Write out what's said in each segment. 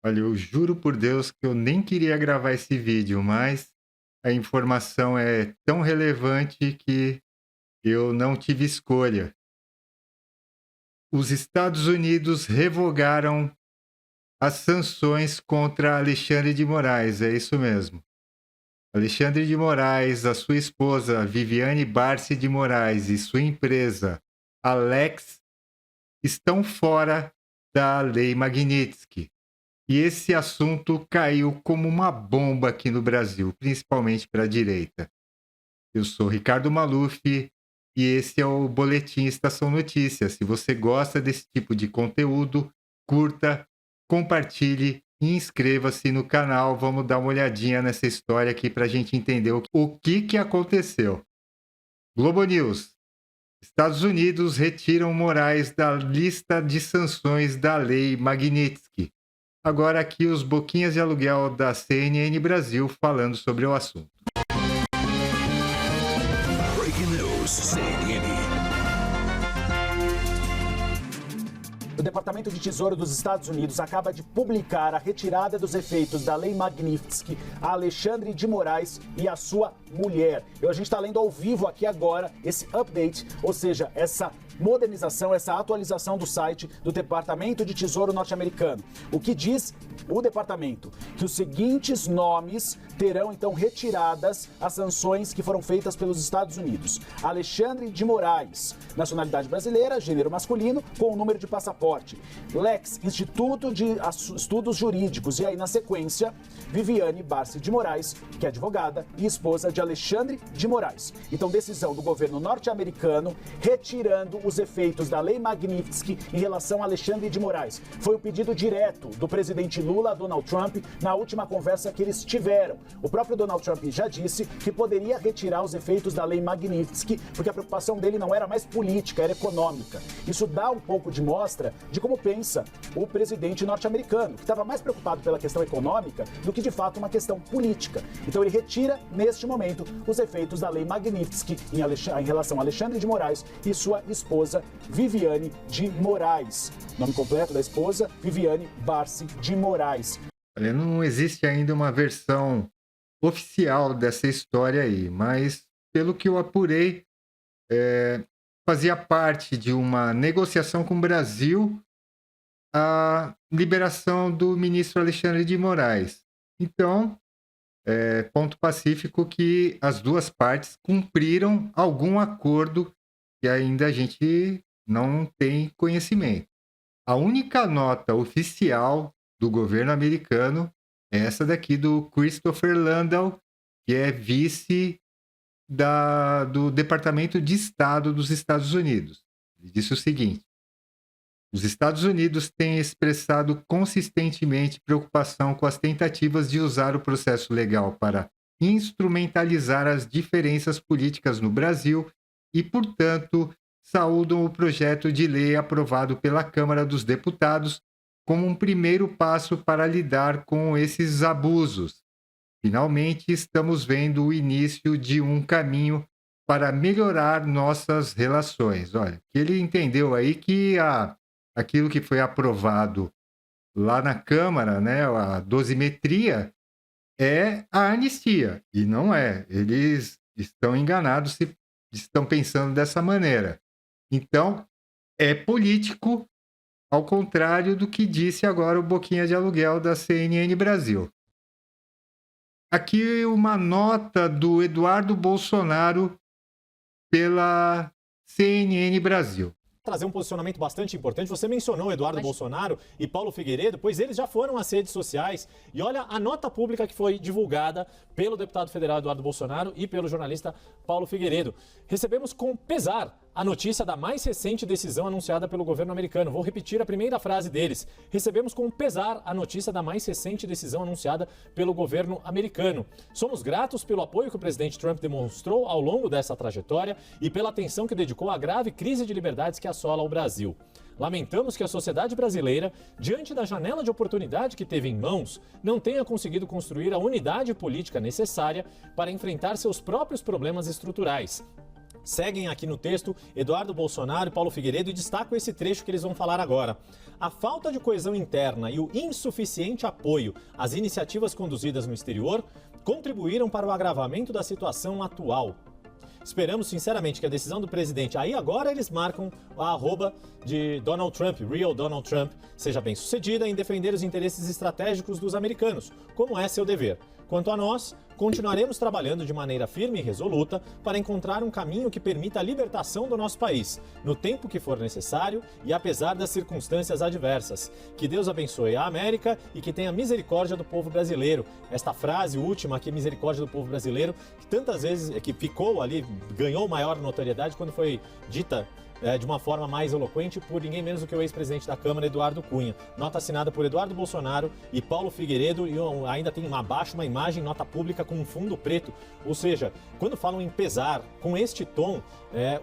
Olha, eu juro por Deus que eu nem queria gravar esse vídeo, mas a informação é tão relevante que eu não tive escolha. Os Estados Unidos revogaram as sanções contra Alexandre de Moraes, é isso mesmo. Alexandre de Moraes, a sua esposa Viviane Barsi de Moraes e sua empresa Alex estão fora da Lei Magnitsky. E esse assunto caiu como uma bomba aqui no Brasil, principalmente para a direita. Eu sou Ricardo Maluf e esse é o Boletim Estação Notícias. Se você gosta desse tipo de conteúdo, curta, compartilhe e inscreva-se no canal. Vamos dar uma olhadinha nessa história aqui para a gente entender o que aconteceu. Globo News. Estados Unidos retiram Moraes da lista de sanções da Lei Magnitsky. Agora aqui os boquinhas de aluguel da CNN Brasil falando sobre o assunto. Breaking News, CNN. O Departamento de Tesouro dos Estados Unidos acaba de publicar a retirada dos efeitos da Lei Magnitsky a Alexandre de Moraes e a sua mulher. A gente está lendo ao vivo aqui agora esse update, ou seja, essa modernização, essa atualização do site do Departamento de Tesouro norte-americano. O que diz o departamento? Que os seguintes nomes terão então retiradas as sanções que foram feitas pelos Estados Unidos. Alexandre de Moraes, nacionalidade brasileira, gênero masculino, com o número de passaporte. Lex, Instituto de Estudos Jurídicos. E aí, na sequência, Viviane Barsi de Moraes, que é advogada e esposa de Alexandre de Moraes. Então, decisão do governo norte-americano retirando os efeitos da Lei Magnitsky em relação a Alexandre de Moraes. Foi o pedido direto do presidente Lula a Donald Trump na última conversa que eles tiveram. O próprio Donald Trump já disse que poderia retirar os efeitos da Lei Magnitsky, porque a preocupação dele não era mais política, era econômica. Isso dá um pouco de mostra de como pensa o presidente norte-americano, que estava mais preocupado pela questão econômica do que, de fato, uma questão política. Então ele retira, neste momento, os efeitos da Lei Magnitsky em relação a Alexandre de Moraes e sua esposa Viviane de Moraes. Nome completo da esposa, Viviane Barsi de Moraes. Olha, não existe ainda uma versão oficial dessa história aí, mas pelo que eu apurei, fazia parte de uma negociação com o Brasil a liberação do ministro Alexandre de Moraes. Então, ponto pacífico que as duas partes cumpriram algum acordo que ainda a gente não tem conhecimento. A única nota oficial do governo americano é essa daqui do Christopher Landau, que é vice do Departamento de Estado dos Estados Unidos. Ele disse o seguinte: os Estados Unidos têm expressado consistentemente preocupação com as tentativas de usar o processo legal para instrumentalizar as diferenças políticas no Brasil e, portanto, saúdam o projeto de lei aprovado pela Câmara dos Deputados como um primeiro passo para lidar com esses abusos. Finalmente, estamos vendo o início de um caminho para melhorar nossas relações. Olha, que ele entendeu aí que aquilo que foi aprovado lá na Câmara, né, a dosimetria, é a anistia, e não é. Eles estão enganados se estão pensando dessa maneira. Então, é político, ao contrário do que disse agora o Boquinha de Aluguel da CNN Brasil. Aqui uma nota do Eduardo Bolsonaro pela CNN Brasil. Trazer um posicionamento bastante importante. Você mencionou Eduardo Bolsonaro e Paulo Figueiredo, pois eles já foram às redes sociais e olha a nota pública que foi divulgada pelo deputado federal Eduardo Bolsonaro e pelo jornalista Paulo Figueiredo. Recebemos com pesar a notícia da mais recente decisão anunciada pelo governo americano. Vou repetir a primeira frase deles. Recebemos com pesar a notícia da mais recente decisão anunciada pelo governo americano. Somos gratos pelo apoio que o presidente Trump demonstrou ao longo dessa trajetória e pela atenção que dedicou à grave crise de liberdades que assola o Brasil. Lamentamos que a sociedade brasileira, diante da janela de oportunidade que teve em mãos, não tenha conseguido construir a unidade política necessária para enfrentar seus próprios problemas estruturais. seguem aqui no texto Eduardo Bolsonaro e Paulo Figueiredo e destacam esse trecho que eles vão falar agora. A falta de coesão interna e o insuficiente apoio às iniciativas conduzidas no exterior contribuíram para o agravamento da situação atual. Esperamos sinceramente que a decisão do presidente, aí agora eles marcam a arroba de Donald Trump, Real Donald Trump, seja bem sucedida em defender os interesses estratégicos dos americanos, como é seu dever. Quanto a nós, continuaremos trabalhando de maneira firme e resoluta para encontrar um caminho que permita a libertação do nosso país, no tempo que for necessário e apesar das circunstâncias adversas. Que Deus abençoe a América e que tenha misericórdia do povo brasileiro. Esta frase última aqui, misericórdia do povo brasileiro, que tantas vezes que ficou ali, ganhou maior notoriedade quando foi dita de uma forma mais eloquente por ninguém menos do que o ex-presidente da Câmara, Eduardo Cunha. Nota assinada por Eduardo Bolsonaro e Paulo Figueiredo, e ainda tem abaixo uma imagem, nota pública com um fundo preto. Ou seja, quando falam em pesar, com este tom,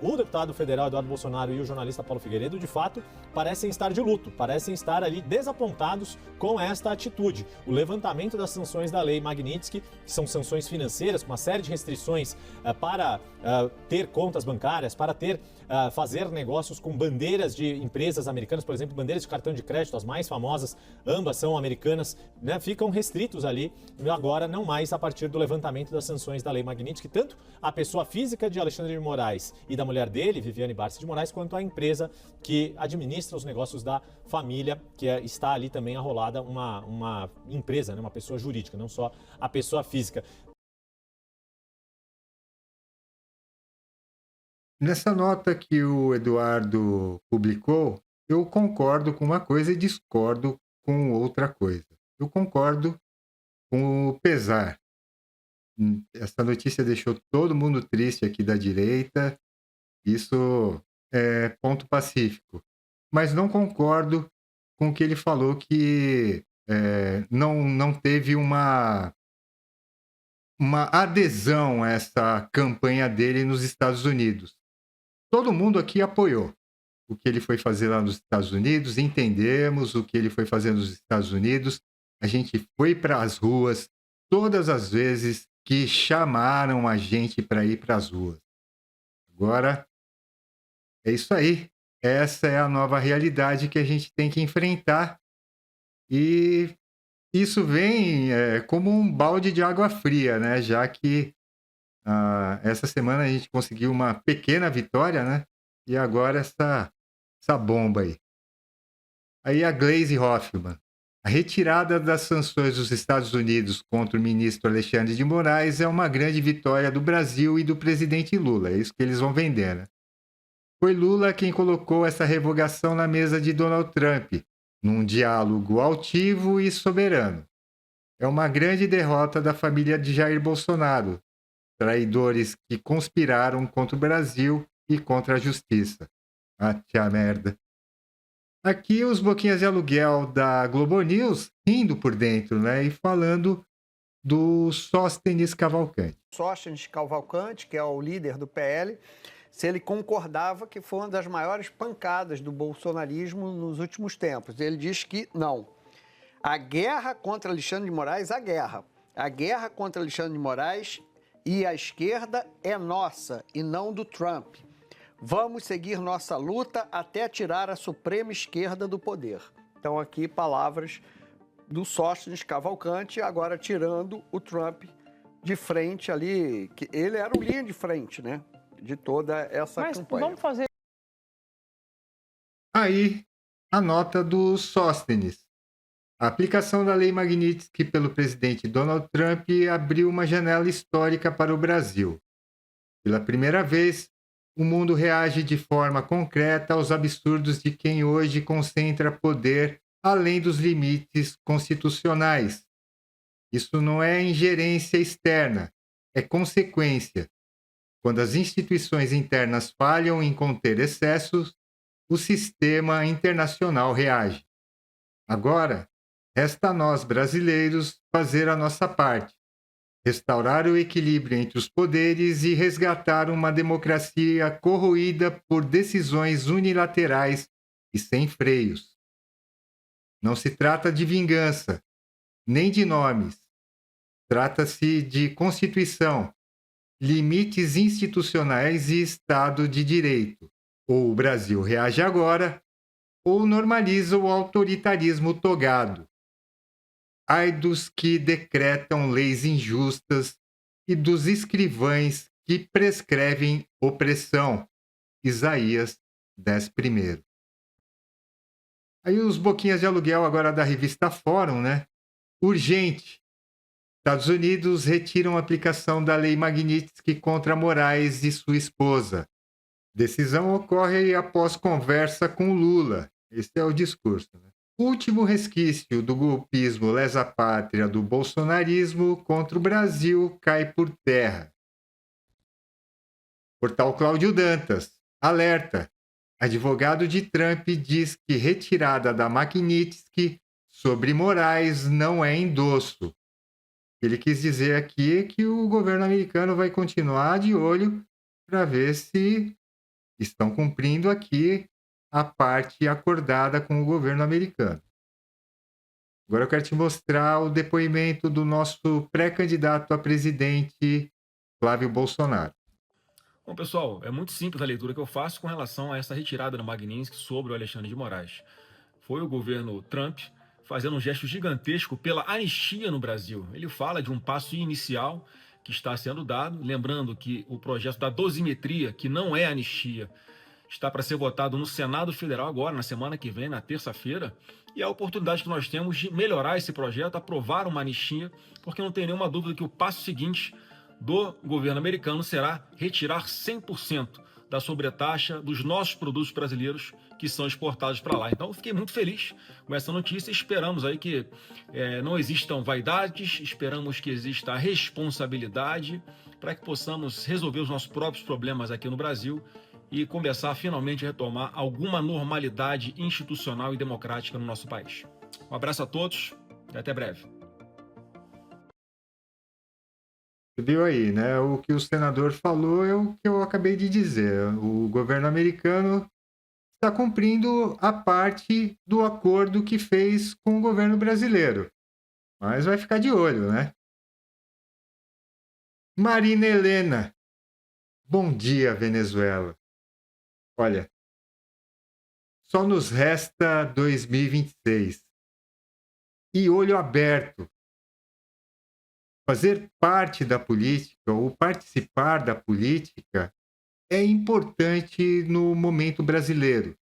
o deputado federal Eduardo Bolsonaro e o jornalista Paulo Figueiredo, de fato, parecem estar de luto, parecem estar ali desapontados com esta atitude. O levantamento das sanções da Lei Magnitsky, que são sanções financeiras, com uma série de restrições para ter contas bancárias, para fazer negócios com bandeiras de empresas americanas, por exemplo, bandeiras de cartão de crédito, as mais famosas, ambas são americanas, né, ficam restritos ali, agora não mais a partir do levantamento das sanções da Lei Magnitsky, tanto a pessoa física de Alexandre de Moraes e da mulher dele, Viviane Barça de Moraes, quanto a empresa que administra os negócios da família, que está ali também arrolada uma empresa, né, uma pessoa jurídica, não só a pessoa física. Nessa nota que o Eduardo publicou, eu concordo com uma coisa e discordo com outra coisa. Eu concordo com o pesar. Essa notícia deixou todo mundo triste aqui da direita. Isso é ponto pacífico. Mas não concordo com o que ele falou que não teve uma adesão a essa campanha dele nos Estados Unidos. Todo mundo aqui apoiou o que ele foi fazer lá nos Estados Unidos, entendemos o que ele foi fazer nos Estados Unidos, a gente foi para as ruas todas as vezes que chamaram a gente para ir para as ruas. Agora, é isso aí. Essa é a nova realidade que a gente tem que enfrentar e isso vem como um balde de água fria, né? Já que essa semana a gente conseguiu uma pequena vitória, né? E agora essa bomba aí. Aí a Gleisi Hoffmann. A retirada das sanções dos Estados Unidos contra o ministro Alexandre de Moraes é uma grande vitória do Brasil e do presidente Lula. É isso que eles vão vender, né? Foi Lula quem colocou essa revogação na mesa de Donald Trump, num diálogo altivo e soberano. É uma grande derrota da família de Jair Bolsonaro, traidores que conspiraram contra o Brasil e contra a justiça. Ah, tia merda. Aqui os boquinhas de aluguel da Globo News rindo por dentro, né? E falando do Sóstenes Cavalcante. Sóstenes Cavalcante, que é o líder do PL, se ele concordava que foi uma das maiores pancadas do bolsonarismo nos últimos tempos. Ele diz que não. A guerra contra Alexandre de Moraes, a guerra contra Alexandre de Moraes e a esquerda é nossa e não do Trump. Vamos seguir nossa luta até tirar a suprema esquerda do poder. Então aqui palavras do Sóstenes Cavalcante, agora tirando o Trump de frente ali, que ele era o linha de frente, né, de toda essa campanha. Vamos fazer... Aí, a nota do Sóstenes. A aplicação da Lei Magnitsky pelo presidente Donald Trump abriu uma janela histórica para o Brasil. Pela primeira vez, o mundo reage de forma concreta aos absurdos de quem hoje concentra poder além dos limites constitucionais. Isso não é ingerência externa, é consequência. Quando as instituições internas falham em conter excessos, o sistema internacional reage. Agora, resta a nós, brasileiros, fazer a nossa parte, restaurar o equilíbrio entre os poderes e resgatar uma democracia corroída por decisões unilaterais e sem freios. Não se trata de vingança, nem de nomes. Trata-se de Constituição, limites institucionais e Estado de Direito. Ou o Brasil reage agora, ou normaliza o autoritarismo togado. Ai dos que decretam leis injustas e dos escrivães que prescrevem opressão. Isaías 10:1. Aí os boquinhas de aluguel agora da revista Fórum, né? Urgente. Estados Unidos retiram a aplicação da Lei Magnitsky contra Moraes e sua esposa. Decisão ocorre após conversa com Lula. Esse é o discurso, né? Último resquício do golpismo lesa-pátria do bolsonarismo contra o Brasil cai por terra. Portal Cláudio Dantas. Alerta. Advogado de Trump diz que retirada da Magnitsky sobre Moraes não é endosso. Ele quis dizer aqui é que o governo americano vai continuar de olho para ver se estão cumprindo aqui a parte acordada com o governo americano. Agora eu quero te mostrar o depoimento do nosso pré-candidato a presidente, Flávio Bolsonaro. Bom, pessoal, é muito simples a leitura que eu faço com relação a essa retirada da Magnitsky sobre o Alexandre de Moraes. Foi o governo Trump fazendo um gesto gigantesco pela anistia no Brasil. Ele fala de um passo inicial que está sendo dado, lembrando que o projeto da dosimetria, que não é anistia, está para ser votado no Senado Federal agora, na semana que vem, na terça-feira, e a oportunidade que nós temos de melhorar esse projeto, aprovar uma anistia, porque não tem nenhuma dúvida que o passo seguinte do governo americano será retirar 100% da sobretaxa dos nossos produtos brasileiros que são exportados para lá. Então, eu fiquei muito feliz com essa notícia. Esperamos aí que não existam vaidades, esperamos que exista a responsabilidade para que possamos resolver os nossos próprios problemas aqui no Brasil e começar finalmente a retomar alguma normalidade institucional e democrática no nosso país. Um abraço a todos e até breve. Você viu aí, né? O que o senador falou é o que eu acabei de dizer. O governo americano está cumprindo a parte do acordo que fez com o governo brasileiro. Mas vai ficar de olho, né? Marina Helena. Bom dia, Venezuela. Olha, só nos resta 2026. E olho aberto. Fazer parte da política ou participar da política é importante no momento brasileiro.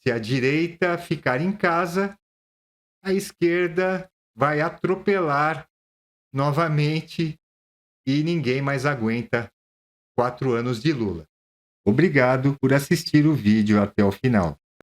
Se a direita ficar em casa, a esquerda vai atropelar novamente e ninguém mais aguenta 4 anos de Lula. Obrigado por assistir o vídeo até o final.